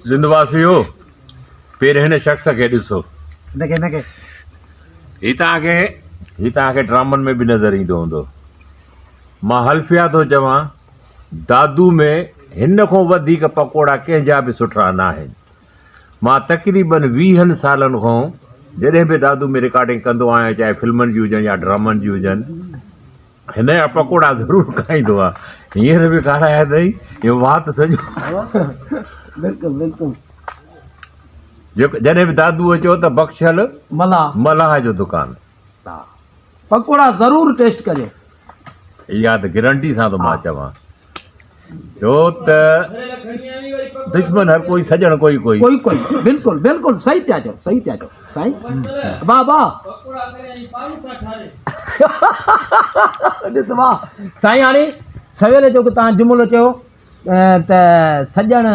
जिंदवासियो पहिरें हिन शख़्स खे ॾिसो। हिनखे ही तव्हांखे ड्रामनि में बि नज़र ईंदो हूंदो। मां हल्फिया थो चवां, दादू में हिन खां वधीक पकोड़ा कंहिंजा बि सुठा न आहिनि। मां तक़रीबन 20 सालनि खां जॾहिं बि दादू में रिकॉर्डिंग कंदो आहियां, चाहे फिल्मनि जी हुजनि या ड्रामनि जी हुजनि, हिन जा पकोड़ा ज़रूरु खाईंदो आहे। हींअर बि खाराया अथई, इहो वात सॼो। बिल्कुलु बिल्कुलु। जेको जॾहिं बि दादू अचो त बख़्शल मलाह जो दुकानु, पकोड़ा ज़रूरु टेस्ट कजो। इहा त गारंटी सां थो मां चवां, छो त दुश्मन हर कोई, सॼण कोई कोई। बिल्कुलु बिल्कुलु सही पिया चओ, सही पिया चओ साईं। वाह वाह ॾिस वाह साईं। हाणे सवेल जो तव्हां जुमिलो चयो त सॼण